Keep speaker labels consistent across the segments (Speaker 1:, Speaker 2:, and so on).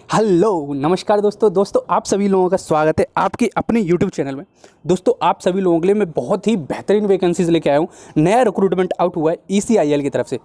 Speaker 1: Hello नमस्कार दोस्तों आप सभी लोगों का स्वागत है आपके अपने यूट्यूब चैनल में। दोस्तों आप सभी लोगों के लिए मैं बहुत ही बेहतरीन वैकेंसीज लेके आया हूँ। नया रिक्रूटमेंट आउट हुआ है ECIL की तरफ से,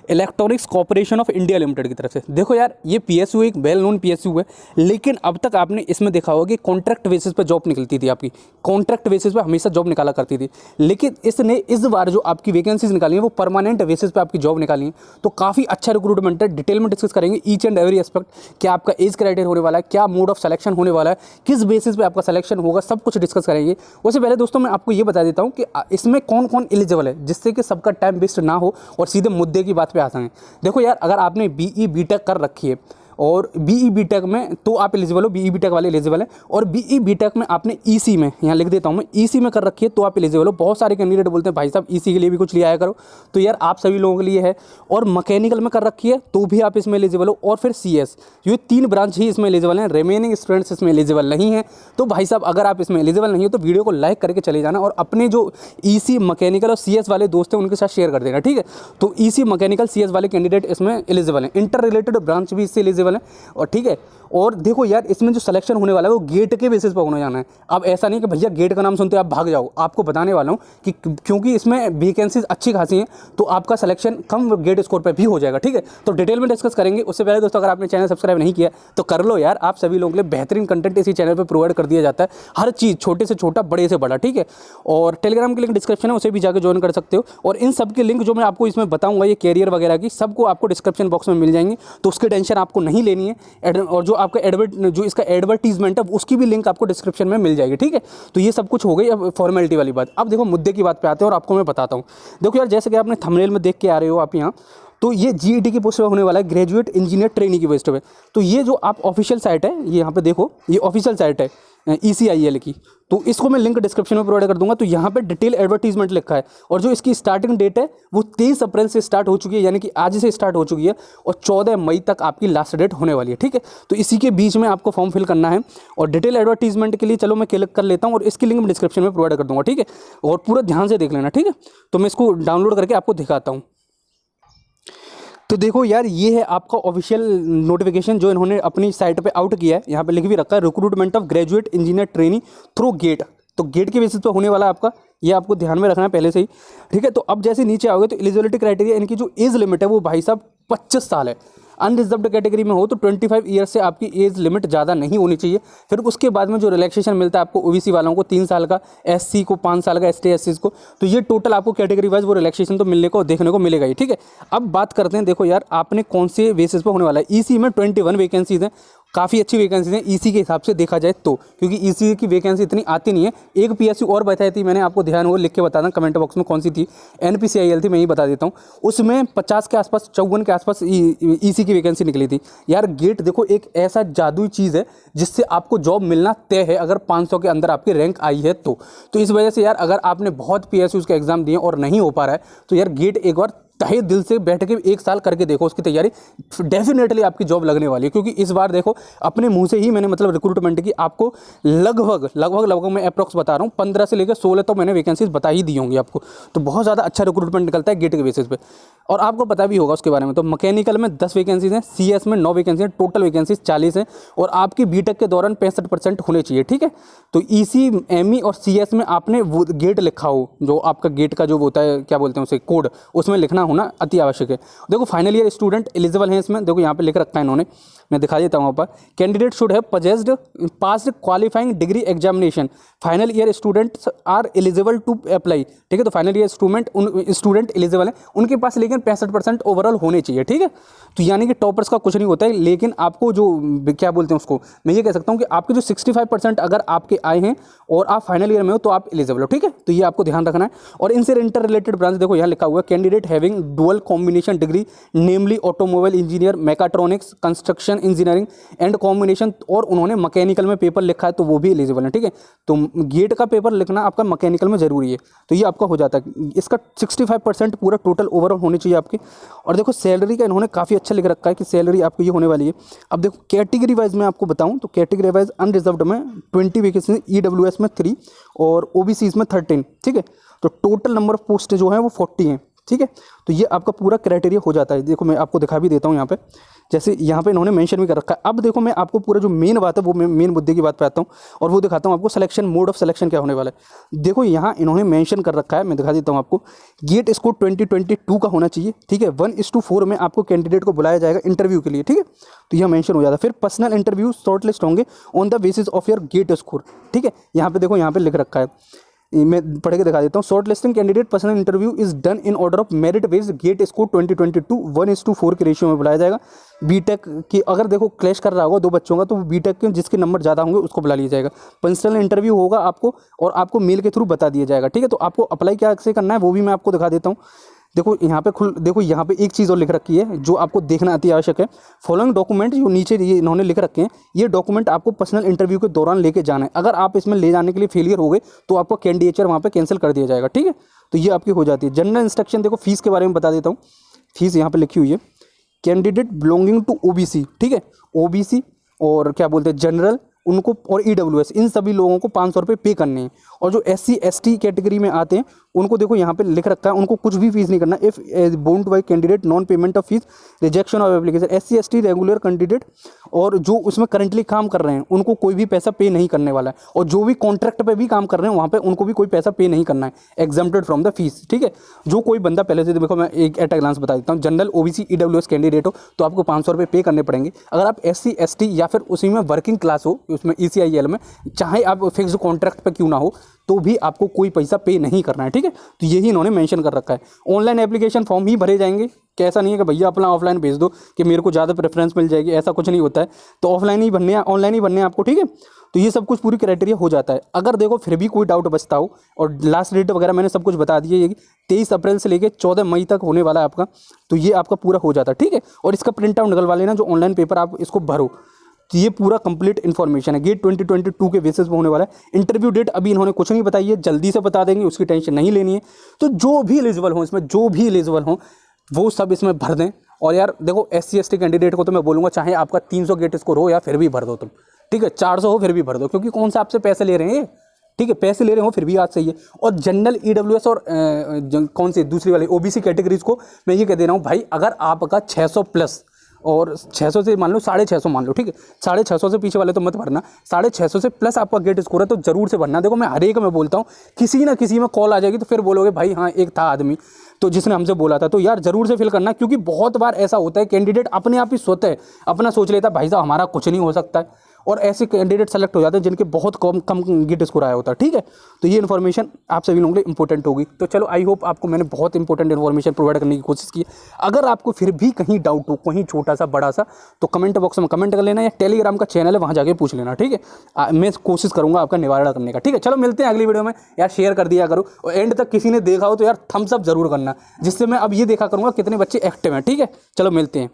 Speaker 1: electronics corporation of India limited की तरफ से। देखो यार, ये PSU एक वेल नोन PSU है, लेकिन अब तक आपने इसमें देखा होगा कि कॉन्ट्रैक्ट बेसिस पे जॉब निकलती थी आपकी, कॉन्ट्रैक्ट बेसिस पे हमेशा जॉब निकाला करती थी। लेकिन इसने इस बार जो आपकी वैकेंसीज निकाली हैं वो परमानेंट बेसिस पे आपकी जॉब निकाली है। तो काफ़ी अच्छा रिक्रूटमेंट है, डिटेल में डिस्कस करेंगे ईच एंड एवरी एस्पेक्ट। क्या आपका एज क्राइटेरिया होने वाला है, क्या मोड ऑफ सिलेक्शन होने वाला है, किस बेसिस पे आपका सिलेक्शन होगा, सब कुछ डिस्कस करेंगे। उससे पहले दोस्तों मैं आपको ये बता देता हूँ कि इसमें कौन कौन एलिजिबल है, जिससे कि सबका टाइम वेस्ट ना हो और सीधे मुद्दे की बात पे आ सकें। देखो यार, अगर आपने BE BTech कर रखी है और BE BTech में तो आप एलिजिबल हो, BE BTech वाले एलिजिबल हैं। और BE BTech में आपने EC में, यहाँ लिख देता हूँ मैं, EC में कर रखी है तो आप एलिजिबल हो। बहुत सारे कैंडिडेट बोलते हैं भाई साहब EC के लिए भी कुछ ले आया करो, तो यार आप सभी लोगों के लिए है। और मैकेनिकल में कर रखी है तो भी आप इसमें एलिजिबल हो। और फिर CS, ये 3 ब्रांच ही इसमें एलिजिबल हैं, रिमेनिंग स्टूडेंट्स इसमें एलिजिबल नहीं है। तो भाई साहब अगर आप इसमें एलिजिबल नहीं हो तो वीडियो को लाइक करके चले जाना और अपने जो EC मैकेनिकल और CS वाले दोस्त हैं उनके साथ शेयर कर देना, ठीक है। तो EC मैकेनिकल CS वाले कैंडिडेट इसमें एलिजिबल हैं, इंटर रिलेटेड ब्रांच भी इससे एलिजिबल है। और ठीक है, और देखो यार, इसमें जो सिलेक्शन होने वाला है वो गेट के बेसिस पर होने जाना है। अब ऐसा नहीं कि भैया गेट का नाम सुनते आप भाग जाओ, आपको बताने वाला हूँ कि क्योंकि इसमें वैकेंसीज अच्छी खासी हैं तो आपका सिलेक्शन कम गेट स्कोर पे भी हो जाएगा, ठीक है। तो डिटेल में डिस्कस करेंगे। उससे पहले दोस्तों, अगर आपने चैनल सब्सक्राइब नहीं किया तो कर लो यार, आप सभी लोगों के लिए बेहतरीन कंटेंट इसी चैनल पर प्रोवाइड कर दिया जाता है, हर चीज़, छोटे से छोटा बड़े से बड़ा, ठीक है। और टेलीग्राम की लिंक डिस्क्रिप्शन है, उसे भी जाकर ज्वाइन कर सकते हो। और इन सब के लिंक जो मैं आपको इसमें बताऊंगा, ये कैरियर वगैरह की, सबको आपको डिस्क्रिप्शन बॉक्स में मिल जाएंगे, तो उसकी टेंशन आपको नहीं लेनी है। और जो आपका जो इसका एडवर्टीजमेंट है उसकी भी लिंक आपको डिस्क्रिप्शन में मिल जाएगी, ठीक है। तो ये सब कुछ हो गई अब फॉर्मेलिटी वाली बात। अब देखो मुद्दे की बात पे आते हैं और आपको मैं बताता हूँ। देखो यार, जैसे कि आपने थंबनेल में देख के आ रहे हो आप यहाँ, तो ये GET की पोस्ट पे होने वाला है, ग्रेजुएट इंजीनियर ट्रेनी की पोस्ट पे। तो ये जो आप ऑफिशियल साइट है, ये यहाँ पे देखो, ये ऑफिशियल साइट है ECIL की, तो इसको मैं लिंक डिस्क्रिप्शन में प्रोवाइड कर दूंगा। तो यहाँ पे डिटेल एडवर्टीजमेंट लिखा है और जो इसकी स्टार्टिंग डेट है वो 23 अप्रैल से स्टार्ट हो चुकी है, यानी कि आज से स्टार्ट हो चुकी है और 14 मई तक आपकी लास्ट डेट होने वाली है, ठीक है। तो इसी के बीच में आपको फॉर्म फिल करना है। और डिटेल एडवर्टीजमेंट के लिए चलो मैं क्लिक कर लेता हूँ और इसकी लिंक डिस्क्रिप्शन में प्रोवाइड कर दूंगा, ठीक है। और पूरा ध्यान से देख लेना, ठीक है। तो मैं इसको डाउनलोड करके आपको दिखाता हूँ। तो देखो यार, ये है आपका ऑफिशियल नोटिफिकेशन जो इन्होंने अपनी साइट पे आउट किया है। यहाँ पे लिख भी रखा है, recruitment of graduate engineer trainee through GATE. तो गेट के बेसिस पे होने वाला है आपका, ये आपको ध्यान में रखना है पहले से ही, ठीक है। तो अब जैसे नीचे आओगे तो एलिजिबिलिटी क्राइटेरिया, इनकी जो एज लिमिट है वो भाई साहब 25 साल है। अनरिजर्व्ड कैटेगरी में हो तो 25 ईयर से आपकी एज लिमिट ज़्यादा नहीं होनी चाहिए। फिर उसके बाद में जो रिलैक्सेशन मिलता है आपको, OBC वालों को 3 साल का, SC को 5 साल का, ST SC को, तो ये टोटल आपको कैटेगरी वाइज वो रिलैक्सेशन तो मिलने को देखने को मिलेगा ही, ठीक है। अब बात करते हैं, देखो यार, आपने कौन से बेसिस पर होने वाला है। EC में 21 वैकेंसीज हैं, काफ़ी अच्छी वैकेंसीज हैं EC के हिसाब से देखा जाए तो, क्योंकि EC की वैकेंसी इतनी आती नहीं है। एक PSU और बताई थी मैंने, आपको ध्यान हो लिख के बताना कमेंट बॉक्स में कौन सी थी, NPCIL थी, मैं ही बता देता हूँ। उसमें 50 के आसपास, 54 के आसपास EC की वैकेंसी निकली थी। यार गेट देखो एक ऐसा जादुई चीज़ है जिससे आपको जॉब मिलना तय है, अगर 500 के अंदर आपकी रैंक आई है तो इस वजह से यार, अगर आपने बहुत PSUs के एग्जाम दिए और नहीं हो पा रहा है तो यार गेट एक बार तहे दिल से बैठ के 1 साल करके देखो उसकी तैयारी, डेफिनेटली आपकी जॉब लगने वाली है। क्योंकि इस बार देखो, अपने मुंह से ही मैंने मतलब रिक्रूटमेंट की आपको लगभग मैं अप्रॉक्स बता रहा हूँ, 15 से लेकर 16 तो मैंने वैकेंसीज बता ही दी होंगी आपको। तो बहुत ज़्यादा अच्छा रिक्रूटमेंट निकलता है गेट के बेसिस पे, और आपको पता भी होगा उसके बारे में। तो मैकेनिकल में 10 वैकेंसीज हैं, CS में 9 वैकेंसी हैं, टोटल वैकेंसीज 40 हैं। और आपकी BTech के दौरान 65% होने चाहिए, ठीक है। तो EC, ME और CS में आपने वो गेट लिखा हो, जो आपका गेट का जो होता है, क्या बोलते हैं उसे, कोड, उसमें लिखना होना अति आवश्यक है। देखो फाइनल ईयर स्टूडेंट एलिजिबल हैं इसमें, देखो यहाँ पे लिख रखा है इन्होंने, मैं दिखा देता हूँ ऊपर। Candidate should have possessed passed qualifying degree examination, final year students are eligible to apply, ठीक है। तो फाइनल ईयर स्टूडेंट एलिजिबल हैं, उनके पास लेकिन 65% ओवरऑल होने चाहिए, ठीक है। तो यानी कि टॉपर्स का कुछ नहीं होता है, लेकिन आपको जो क्या बोलते हैं उसको, मैं ये कह सकता हूँ कि आपके जो 65% अगर आपके आए हैं और आप फाइनल ईयर में हो तो आप एलिजिबल हो, ठीक है। तो ये आपको ध्यान रखना है। और इनसे इंटर रिलेटेड ब्रांच देखो यहाँ लिखा हुआ है, candidate having dual combination degree, namely automobile engineer, mechatronics, construction engineering and combination, और उन्होंने मैकेनिकल में पेपर लिखा है तो वो भी एलिजिबल है, ठीक है। तो गेट का पेपर लिखना आपका मैकेनिकल में जरूरी है, तो ये आपका हो जाता है। इसका 65% पूरा टोटल ओवरऑल होनी चाहिए आपकी। और देखो सैलरी का इन्होंने काफ़ी अच्छा लिख रखा है कि सैलरी आपको ये होने वाली है। अब देखो कैटेगरी वाइज में आपको बताऊं तो कैटेगरी वाइज अनरिजर्व्ड में 20 वैकेंसी, EWS में 3 और OBCs में 13, ठीक है। तो टोटल नंबर ऑफ पोस्ट जो है वो 40 हैं, ठीक है। तो ये आपका पूरा क्राइटेरिया हो जाता है। देखो मैं आपको दिखा भी देता हूँ यहाँ पे, जैसे यहाँ पे इन्होंने मेंशन भी कर रखा है। अब देखो मैं आपको पूरा जो मेन बात है वो मेन मुद्दे की बात पे आता हूँ और वो दिखाता हूँ आपको सिलेक्शन, मोड ऑफ सिलेक्शन क्या होने वाला है। देखो यहाँ इन्होंने मेंशन कर रखा है, मैं दिखा देता हूँ आपको। गेट स्कोर 2022 का होना चाहिए, ठीक है। 1:4 में आपको कैंडिडेट को बुलाया जाएगा इंटरव्यू के लिए, ठीक है। तो यह मेंशन हो जाता है। फिर पर्सनल इंटरव्यू शॉर्टलिस्ट होंगे on the basis of your GATE score, ठीक है। यहाँ पे देखो, यहाँ पे लिख रखा है, मैं पढ़ के दिखा देता हूँ। Shortlisting candidate personal interview is done in order of merit based GATE score 2022 1:4 के रेशियो में बुलाया जाएगा। बीटेक की अगर देखो क्लैश कर रहा होगा दो बच्चों का, तो बीटेक के जिसके नंबर ज़्यादा होंगे उसको बुला लिया जाएगा। पर्सनल इंटरव्यू होगा आपको और आपको मेल के थ्रू बता दिया जाएगा, ठीक है। तो आपको अप्लाई क्या से करना है वो भी मैं आपको दिखा देता हूँ। देखो यहाँ पे देखो यहाँ पे एक चीज़ और लिख रखी है जो आपको देखना अति आवश्यक है। फॉलोइंग डॉक्यूमेंट जो नीचे ये इन्होंने लिख रखे हैं, ये डॉक्यूमेंट आपको पर्सनल इंटरव्यू के दौरान लेके जाना है। अगर आप इसमें ले जाने के लिए फेलियर हो गए तो आपको कैंडिडेचर वहाँ पे कैंसिल कर दिया जाएगा, ठीक है। तो ये आपकी हो जाती है। जनरल इंस्ट्रक्शन देखो, फीस के बारे में बता देता हूँ। फीस यहाँ पर लिखी हुई है, कैंडिडेट बिलोंगिंग टू ओबीसी, ठीक है। ओबीसी और क्या बोलते हैं जनरल, उनको और ईडब्ल्यूएस, इन सभी लोगों को 500 रुपये पे करने हैं। और जो SC ST कैटेगरी में आते हैं उनको देखो यहाँ पे लिख रखा है, उनको कुछ भी फीस नहीं करना। If bound by candidate non payment of fees, rejection of application. SC ST regular candidate और जो उसमें करंटली काम कर रहे हैं उनको कोई भी पैसा पे नहीं करने वाला है। और जो भी कॉन्ट्रैक्ट पे भी काम कर रहे हैं वहाँ पे उनको भी कोई पैसा पे नहीं करना है, एग्जम्प्टेड फ्रॉम द फीस, ठीक है। जो कोई बंदा पहले से, देखो मैं एक एट अ ग्लांस बता देता हूँ, जनरल OBC EWS कैंडिडेट हो तो आपको 500 रुपये पे करने पड़ेंगे। अगर आप SC ST या फिर उसी में वर्किंग क्लास हो, उसमें ECIL में, चाहे आप फिक्स कॉन्ट्रैक्ट पे क्यों ना हो, तो भी आपको कोई पैसा पे नहीं करना है, ठीक है। तो यही इन्होंने मेंशन कर रखा है। ऑनलाइन एप्लीकेशन फॉर्म ही भरे जाएंगे, कैसा नहीं है कि भैया अपना ऑफलाइन भेज दो कि मेरे को ज़्यादा प्रेफरेंस मिल जाएगी, ऐसा कुछ नहीं होता है। तो ऑफलाइन ही भरने हैं, ऑनलाइन ही भरने हैं आपको, ठीक है। तो ये सब कुछ पूरी क्राइटेरिया हो जाता है। अगर देखो फिर भी कोई डाउट बचता हो, और लास्ट डेट वगैरह मैंने सब कुछ बता दिया, ये 23 अप्रैल से लेकर 14 मई तक होने वाला है आपका, तो ये आपका पूरा हो जाता है, ठीक है। और इसका प्रिंट आउट निकलवा लेना, जो ऑनलाइन पेपर आप इसको भरो। तो ये पूरा कंप्लीट इन्फॉर्मेशन है, गेट 2022 के बेसिस पे होने वाला है। इंटरव्यू डेट अभी इन्होंने कुछ नहीं बताई है, जल्दी से बता देंगे, उसकी टेंशन नहीं लेनी है। तो जो भी एलिजिबल हो इसमें, जो भी एलिजिबल हो वो सब इसमें भर दें। और यार देखो SC ST कैंडिडेट को तो मैं बोलूँगा, चाहे आपका 300 गेट स्कोर हो या फिर भी भर दो तुम, ठीक है। 400 हो फिर भी भर दो, क्योंकि कौन सा आपसे पैसे ले रहे हैं, ठीक है। पैसे ले रहे हो फिर भी आज सही है। और जनरल EWS और कौन सी दूसरी वाली OBC कैटेगरीज को मैं ये कह दे रहा हूँ, भाई अगर आपका 600 प्लस और 600 से मान लो 650 मान लो, ठीक है। 650 से पीछे वाले तो मत भरना, 650 से प्लस आपका गेट स्कोर है तो जरूर से भरना। देखो मैं हर एक में बोलता हूँ, किसी ना किसी में कॉल आ जाएगी तो फिर बोलोगे भाई हाँ एक था आदमी तो जिसने हमसे बोला था। तो यार जरूर से फिल करना, क्योंकि बहुत बार ऐसा होता है कैंडिडेट अपने आप ही स्वतः अपना सोच लेता है भाई साहब हमारा कुछ नहीं हो सकता है, और ऐसे कैंडिडेट सेलेक्ट हो जाते हैं जिनके बहुत कम गेट स्कोर आया होता है, ठीक है। तो ये इन्फॉर्मेशन आप सभी लोगों के लिए इंपॉर्टेंट होगी। तो चलो आई होप आपको मैंने बहुत इंपॉर्टेंट इन्फॉर्मेशन प्रोवाइड करने की कोशिश की। अगर आपको फिर भी कहीं डाउट हो, कहीं छोटा सा बड़ा सा, तो कमेंट बॉक्स में कमेंट कर लेना, या टेलीग्राम का चैनल है वहाँ जाके पूछ लेना, ठीक है। मैं कोशिश करूँगा आपका निवारण करने का, ठीक है। चलो मिलते हैं अगली वीडियो में। यार शेयर कर दिया करो, और एंड तक किसी ने देखा हो तो यार थम्स अप जरूर करना, जिससे मैं अब ये देखा करूँगा कितने बच्चे एक्टिव हैं, ठीक है। चलो मिलते हैं।